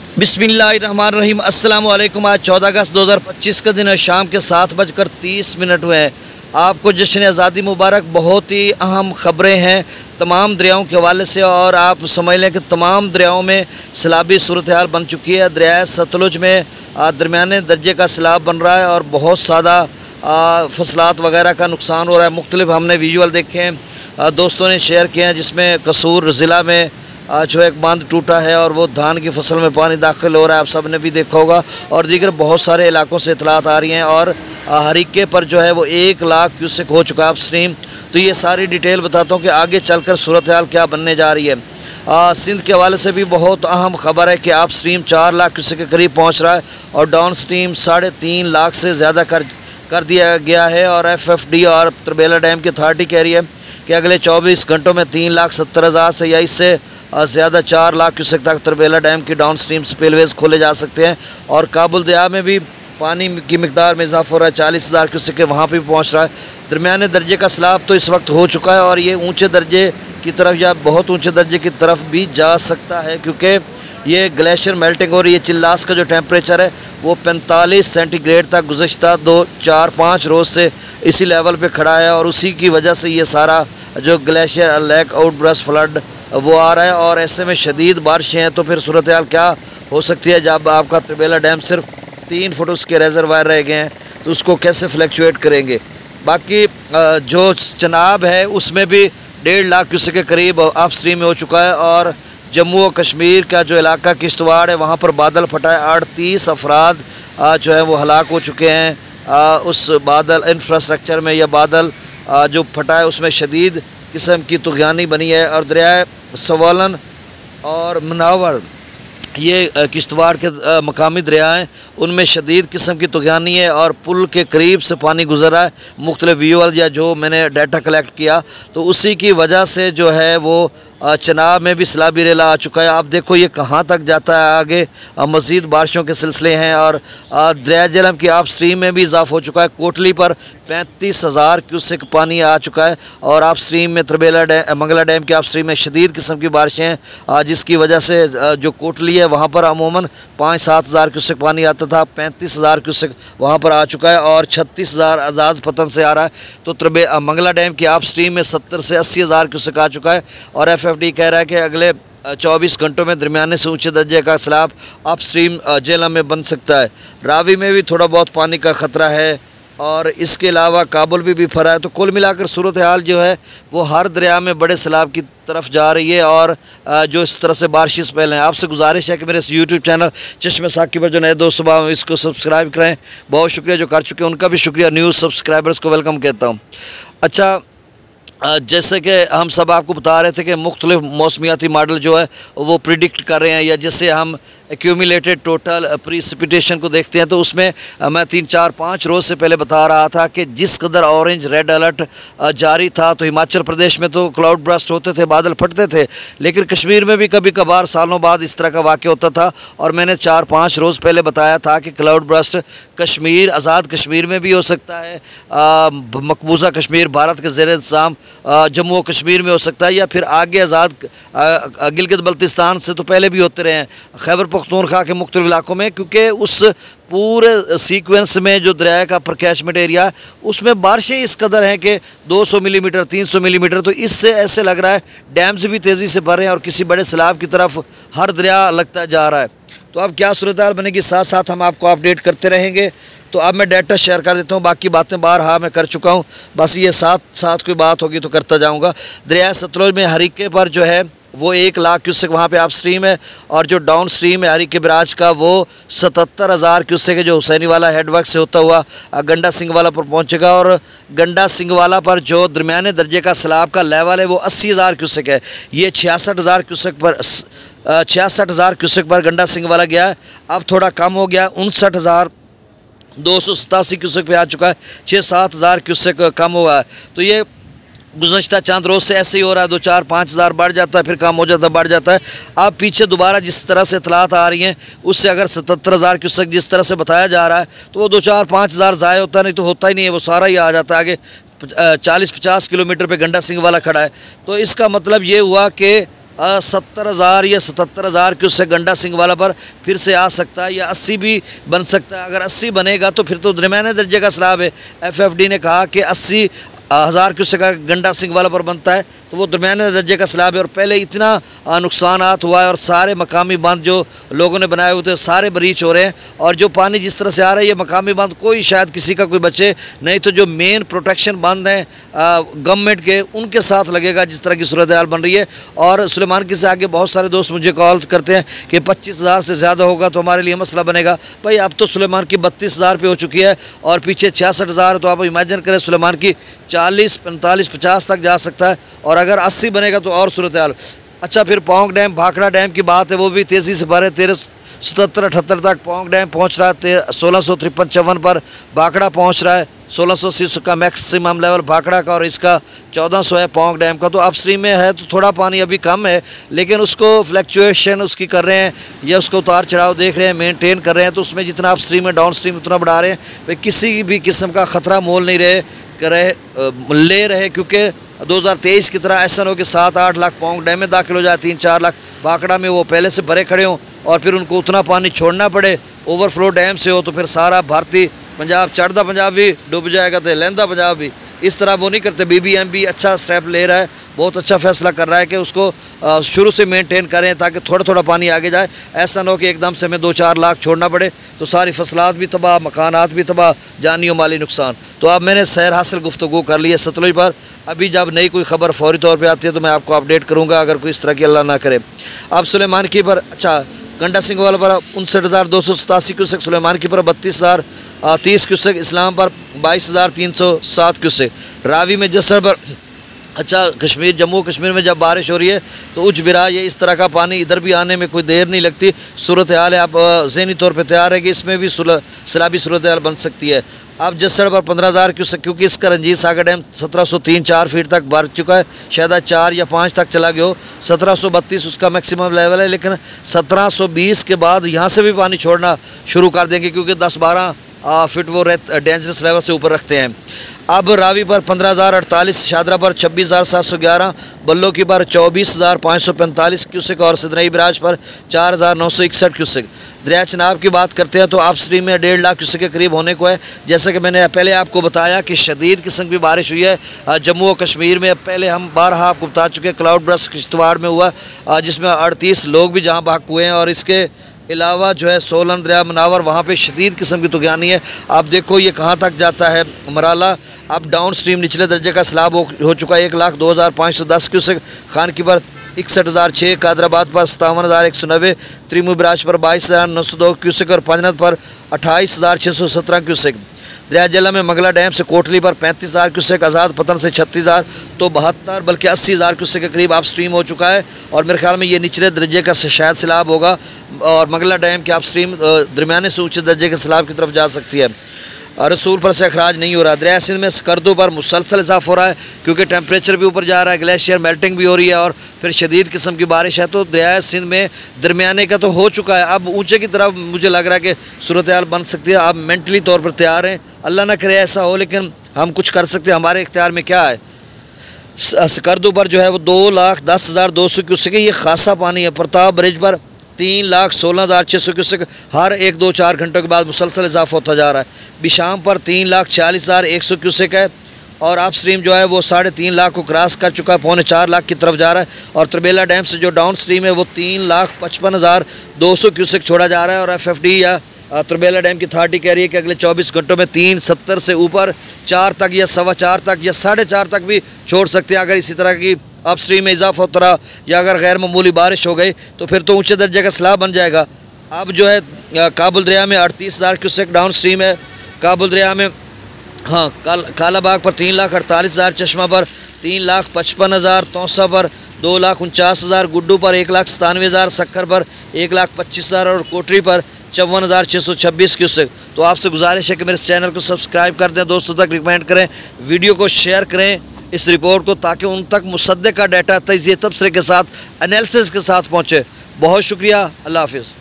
बिस्मिल्लाहिर्रहमानिर्रहीम। अस्सलाम वालेकुम। आज 14 अगस्त 2025 का दिन है। शाम के 7:30 हुए हैं। आपको जश्न आज़ादी मुबारक। बहुत ही अहम ख़बरें हैं तमाम दरियाओं के हवाले से, और आप समझ लें कि तमाम दरियाओं में सैलाबी सूरत हाल बन चुकी है। दरिया सतलुज में दरमियाने दर्जे का सैलाब बन रहा है और बहुत ज़्यादा फसलात वगैरह का नुकसान हो रहा है। मुख्तलिफ हमने विजुअल देखे हैं, दोस्तों ने शेयर किए हैं, जिसमें कसूर ज़िला में जो एक बांध टूटा है और वो धान की फसल में पानी दाखिल हो रहा है, आप सब ने भी देखा होगा। और दीगर बहुत सारे इलाकों से इतलात आ रही हैं, और हरीके पर जो है वो 1 लाख क्यूसेक हो चुका है अपस्ट्रीम। तो ये सारी डिटेल बताता हूँ कि आगे चलकर सूरत हाल क्या बनने जा रही है। सिंध के हवाले से भी बहुत अहम खबर है कि आप स्ट्रीम 4 लाख क्यूसेक के करीब पहुँच रहा है और डाउन स्ट्रीम 3.5 लाख से ज़्यादा कर दिया गया है। और FFD और तरबेला डैम की अथॉरिटी कह रही है कि अगले 24 घंटों में 3,70,000 से या इससे ज़्यादा 4 लाख क्यूसेक तक तरबेला डैम की डाउन स्ट्रीम स्पिलवेज खोले जा सकते हैं। और काबुल दरिया में भी पानी की मिकदार में इजाफा हो रहा है, 40,000 क्यूसेक के वहाँ पर भी पहुँच रहा है। दरमियाने दर्जे का सैलाब तो इस वक्त हो चुका है और ये ऊँचे दर्जे की तरफ या बहुत ऊँचे दर्जे की तरफ भी जा सकता है, क्योंकि ये ग्लेशियर मेल्टिंग हो रही है। चिल्लास का जो टेम्परेचर है वो 45 सेंटीग्रेड तक गुज़श्ता 2-4-5 रोज़ से इसी लेवल पे खड़ा है, और उसी की वजह से ये सारा जो ग्लेशियर लेक आउटब्रस्ट फ्लड वो आ रहा है। और ऐसे में शदीद बारिशें हैं, तो फिर सूरत हाल क्या हो सकती है जब आपका तरबेला डैम सिर्फ 3 फुट उसके रेजरवायर रह गए हैं, तो उसको कैसे फ्लैक्चुएट करेंगे। बाकी जो चनाब है उसमें भी 1.5 लाख क्यूसेक के करीब अप स्ट्रीम में हो चुका है। और जम्मू और कश्मीर का जो इलाका किश्तवाड़ है वहाँ पर बादल फटा है, 38 अफराद जो है वो हलाक हो चुके हैं। उस बादल इंफ्रास्ट्रक्चर में या बादल जो फटा है उसमें शदीद किस्म की तुग़यानी बनी है। और दरिया सवालन और मनावर ये किश्तवाड़ के मकामी दरिया हैं, उनमें शदीद किस्म की तुग़यानी है और पुल के करीब से पानी गुजर रहा है। मुख्तलिफ व्यूअल या जो मैंने डाटा कलेक्ट किया तो उसी की वजह से जो है वो चनाब में भी सैलाबी रेला आ चुका है। आप देखो ये कहाँ तक जाता है आगे, मज़ीद बारिशों के सिलसिले हैं। और दरिया झेलम की आप स्ट्रीम में भी इजाफा हो चुका है। कोटली पर 35,000 क्यूसेक पानी आ चुका है, और आप स्ट्रीम में तरबेला डैम मंगला डैम की आप स्ट्रीम में शदीद किस्म की बारिशें हैं, जिसकी वजह से जो कोटली है वहाँ पर अमूमन 5-7 हज़ार क्यूसेक पानी आता था, 35,000 क्यूसेक वहाँ पर आ चुका है और 36,000 आज़ाद पतन से आ रहा है। तो मंगला डैम की आप स्ट्रीम में 70 से 80 हज़ार क्यूसेक आ चुका है। और FFD कह रहा है कि अगले 24 घंटों में दरमियाने से ऊंचे दर्जे का सैलाब अप स्ट्रीम झेलम में बन सकता है। रावी में भी थोड़ा बहुत पानी का ख़तरा है, और इसके अलावा काबुल भी फरा है। तो कुल मिलाकर सूरत हाल जो है वो हर दरिया में बड़े सैलाब की तरफ जा रही है। और जो इस तरह से बारिश पहले हैं, आपसे गुजारिश है कि मेरे इस YouTube चैनल चश्मे साक़ी पर जो नए दोस्त सुबह इसको सब्सक्राइब करें। बहुत शुक्रिया जो कर चुके हैं, उनका भी शुक्रिया। न्यूज़ सब्सक्राइबर्स को वेलकम कहता हूँ। अच्छा, जैसे कि हम सब आपको बता रहे थे कि मुख्तलिफ मौसमियाती मॉडल जो है वो प्रिडिक्ट कर रहे हैं, या जैसे हम एक्यूमुलेटेड टोटल प्रीसिपिटेशन को देखते हैं तो उसमें मैं 3-4-5 रोज़ से पहले बता रहा था कि जिस कदर ऑरेंज रेड अलर्ट जारी था, तो हिमाचल प्रदेश में तो क्लाउड ब्रस्ट होते थे, बादल फटते थे, लेकिन कश्मीर में भी कभी कभार सालों बाद इस तरह का वाक़या होता था। और मैंने 4-5 रोज़ पहले बताया था कि क्लाउड ब्रस्ट कश्मीर, आज़ाद कश्मीर में भी हो सकता है, मकबूजा कश्मीर भारत के ज़ेर इंतज़ाम जम्मू और कश्मीर में हो सकता है, या फिर आगे आज़ाद गिलगित बल्तिस्तान से तो पहले भी होते रहे हैं, खैबर पख्तूनख्वा के मुख्तलिफ इलाकों में, क्योंकि उस पूरे सीक्वेंस में जो दरिया का प्रकैचमेंट एरिया उसमें बारिशें इस कदर हैं कि 200 मिलीमीटर 300 मिलीमीटर। तो इससे ऐसे लग रहा है डैम्स भी तेज़ी से भर रहे हैं और किसी बड़े सैलाब की तरफ हर दरिया लगता जा रहा है। तो अब क्या सूरत हाल बनेगी, साथ साथ हम आपको अपडेट करते रहेंगे। तो अब मैं डाटा शेयर कर देता हूँ, बाकी बातें बारहा मैं कर चुका हूँ, बस ये साथ साथ कोई बात होगी तो करता जाऊँगा। दरिया सतलुज में हरीके पर जो है वो 1 लाख क्यूसेक वहाँ पे आप स्ट्रीम है, और जो डाउन स्ट्रीम है हरीके बराज का वो 77,000 क्यूसेक है, जो हुसैनी वाला हेडवर्क से होता हुआ गंडा सिंह वाला पर पहुँचेगा। और गंडा सिंह वाला पर जो दरमियाने दर्जे का सैलाब का लेवल है वो 80,000 क्यूसेक है। ये 66,000 क्यूसेक पर गंडा सिंह वाला गया है, अब थोड़ा कम हो गया, 59,287 क्यूसेक पे आ चुका है, 6-7 हज़ार क्यूसेक कम हुआ है। तो ये गुज़श्ता चंद रोज़ से ऐसे ही हो रहा है, 2-4-5 हज़ार बढ़ जाता है, फिर कम हो जाता है, बढ़ जाता है। अब पीछे दोबारा जिस तरह से इतलात आ रही हैं उससे अगर 77,000 क्यूसेक जिस तरह से बताया जा रहा है तो वो 2-4-5 हज़ार ज़ाया होता नहीं तो होता ही नहीं है, वो सारा ही आ जाता है। आगे 40-50 किलोमीटर पे गंडा सिंह वाला खड़ा है, तो इसका मतलब ये हुआ कि 70,000 या 77,000 क्यूसेक गंडा सिंह वाला पर फिर से आ सकता है, या 80 भी बन सकता है। अगर 80 बनेगा तो फिर तो दरमियाने दर्जे का सैलाब है। FFD ने कहा कि 80,000 क्यूसेक का गंडा सिंह वाला पर बनता है, तो वो दरमियाने दर्जे का सैलाब है। और पहले इतना नुकसानात हुआ है और सारे मकामी बांध जो लोगों ने बनाए हुए थे सारे ब्रीच हो रहे हैं। और जो पानी जिस तरह से आ रहा है ये मकामी बांध कोई शायद किसी का कोई बचे नहीं, तो जो मेन प्रोटेक्शन बांध हैं गवर्नमेंट के उनके साथ लगेगा जिस तरह की सूरत हाल बन रही है। और सुलेमान की से आगे बहुत सारे दोस्त मुझे कॉल्स करते हैं कि 25,000 से ज़्यादा होगा तो हमारे लिए मसला बनेगा। भाई अब तो सुलेमान की 32,000 पे हो चुकी है और पीछे 66,000, तो आप इमेजिन करें सुलेमान की 40, 45, 50 तक जा सकता है। और अगर 80 बनेगा तो और सूरत हाल। अच्छा, फिर पौंग डैम, भाखड़ा डैम की बात है, वो भी तेज़ी से भरे 1377-78 तक पौंग डैम पहुंच रहा है। 1653-54 पर भाखड़ा पहुंच रहा है। 1680 का मैक्सिमम लेवल भाखड़ा का और इसका 1400 है पौंग डैम का। तो अपस्ट्रीम में है तो थोड़ा पानी अभी कम है, लेकिन उसको फ्लैक्चुएशन उसकी कर रहे हैं या उसको उतार चढ़ाव देख रहे हैं, मेंटेन कर रहे हैं। तो उसमें जितना अपस्ट्रीम है डाउन स्ट्रीम उतना बढ़ा रहे हैं। भाई किसी भी किस्म का ख़तरा मोल नहीं ले रहे, क्योंकि 2023 की तरह ऐसा हो कि 7-8 लाख पौंग डैम में दाखिल हो जाए, 3-4 लाख भाखड़ा में वो पहले से भरे खड़े हों और फिर उनको उतना पानी छोड़ना पड़े ओवरफ्लो डैम से हो, तो फिर सारा भारतीय पंजाब, चढ़दा पंजाब भी डूब जाएगा तो लहंदा पंजाब भी। इस तरह वो नहीं करते। BBMP अच्छा स्टेप ले रहा है, बहुत अच्छा फैसला कर रहा है कि उसको शुरू से मेंटेन करें ताकि थोड़ा थोड़ा पानी आगे जाए। ऐसा ना हो कि एकदम से हमें 2-4 लाख छोड़ना पड़े तो सारी फसलात भी तबाह, मकानात भी तबाह, जानी और माली नुकसान। तो अब मैंने सैर हासिल गुफ्तगू कर ली है सतलुज पर। अभी जब नई कोई ख़बर फौरी तौर पर आती है तो मैं आपको अपडेट करूँगा, अगर कोई इस तरह की अल्लाह ना करे। अब सुलेमान की पर अच्छा गंडा सिंह वाला पर 59,287 क्यूसेक, सुलेमान की पर 32,030 क्यूसेक, इस्लाम पर 22,307 क्यूसेक, रावी में जसर पर। अच्छा, कश्मीर, जम्मू कश्मीर में जब बारिश हो रही है तो उच्च बिरा ये इस तरह का पानी इधर भी आने में कोई देर नहीं लगती। सूरत हाल है, आप ज़हनी तौर पे तैयार है कि इसमें भी सैलाबी सूरत हाल बन सकती है। अब जसड़ पर 15,000 क्यूसेक, क्योंकि इसका रंजीत सागर डैम 1703-4 फीट तक भर चुका है, शायद 4 या 5 तक चला गया हो। 1732 उसका मैक्सिमम लेवल है, लेकिन 1720 के बाद यहाँ से भी पानी छोड़ना शुरू कर देंगे, क्योंकि 10-12 फीट वो डेंजरस लेवल से ऊपर रखते हैं। अब रावी पर 15,048, शादरा पर 26,711, बल्लो की पर 24,545 क्यूसेक और सिदनई बराज पर 4,961 क्यूसेक। दरिया चनाब की बात करते हैं तो आप स्ट्रीम में 1.5 लाख क्यूसेक के करीब होने को है। जैसे कि मैंने पहले आपको बताया कि शदीद किस्म की बारिश हुई है जम्मू और कश्मीर में। पहले हम बारहा आपको बता चुके, क्लाउड बर्स्ट किश्तवाड़ में हुआ जिसमें 38 लोग भी जहाँ भाग हुए हैं। और इसके अलावा जो है सोलन, दरिया मनावर, वहाँ पे शदीद किस्म की तुगानी है। आप देखो ये कहाँ तक जाता है मराला। अब डाउन स्ट्रीम निचले दर्जे का सैलाब हो चुका है। 1,02,510 क्यूसेक, खान की पर 61,006, कादराबाद पर 57,190, त्रिमू बराज पर 22,902 क्यूसेक और पंजनत पर 28,617 क्यूसेक। दरिया जिला में मंगला डैम से कोटली पर 35,000 क्यूसेक, आज़ाद पतन से 36,000, तो 72 बल्कि 80,000 क्यूसेक के करीब आप स्ट्रीम हो चुका है। और मेरे ख्याल में ये निचले दर्जे का शायद सैलाब होगा और मंगला डैम के आप स्ट्रीम दरमियाने से ऊँचे दर्जे के सैलाब की तरफ जा सकती है। रसूलपुर से अखराज नहीं हो रहा। दरिया सिंध में स्कर्दू पर मुसलसल इजाफा हो रहा है, क्योंकि टेम्परेचर भी ऊपर जा रहा है, ग्लेशियर मेल्टिंग भी हो रही है और फिर शदीद किस्म की बारिश है। तो दरिया सिंध में दरमियाने का तो हो चुका है, अब ऊंचे की तरफ मुझे लग रहा है कि सूरत हाल बन सकती है। आप मेंटली तौर पर तैयार हैं, अल्लाह ना करे ऐसा हो, लेकिन हम कुछ कर सकते हैं, हमारे इख्तियार में क्या है। स्कर्दू पर जो है वो 2,10,200 क्यूसेक है, ये खासा पानी है। प्रताप ब्रिज पर 3,16,600 क्यूसेक हर 1-2-4 घंटों के बाद मुसलसल इजाफा होता जा रहा है। बिशाम पर 3,40,100 क्यूसेक है और आप स्ट्रीम जो है वो 3.5 लाख को क्रॉस कर चुका है, 3.25 लाख की तरफ जा रहा है। और त्रिबेला डैम से जो डाउन स्ट्रीम है वो 3,55,200 क्यूसेक छोड़ा जा रहा है। और FFD या त्रिबेला डैम की अथॉरिटी कह रही है कि अगले 24 घंटों में 370 से ऊपर 4 तक या 4.25 तक या 4.5 तक भी छोड़ सकते हैं। अगर इसी तरह की अप स्ट्रीम में इजाफा होता रहा या अगर गैर मामूली बारिश हो गई तो फिर तो ऊंचे दर्जे का सैलाब बन जाएगा। अब जो है काबुल दरिया में 38,000 क्यूसेक डाउन स्ट्रीम है। काबुल दरिया में हाँ कालाबाग पर 3,48,000, चश्मा पर 3,55,000, तौसा पर 2,49,000, गुड्डू पर 1,97,000, सक्कर पर 1,25,000 और कोटरी पर 54,626 क्यूसेक। तो आपसे गुजारिश है कि मेरे इस चैनल को सब्सक्राइब कर दें, दोस्तों तक रिकमेंड करें, वीडियो को शेयर करें इस रिपोर्ट को, ताकि उन तक मुसद्दक़ का डाटा तजिए तबसरे के साथ एनालिसिस के साथ पहुँचे। बहुत शुक्रिया, अल्लाह हाफिज़।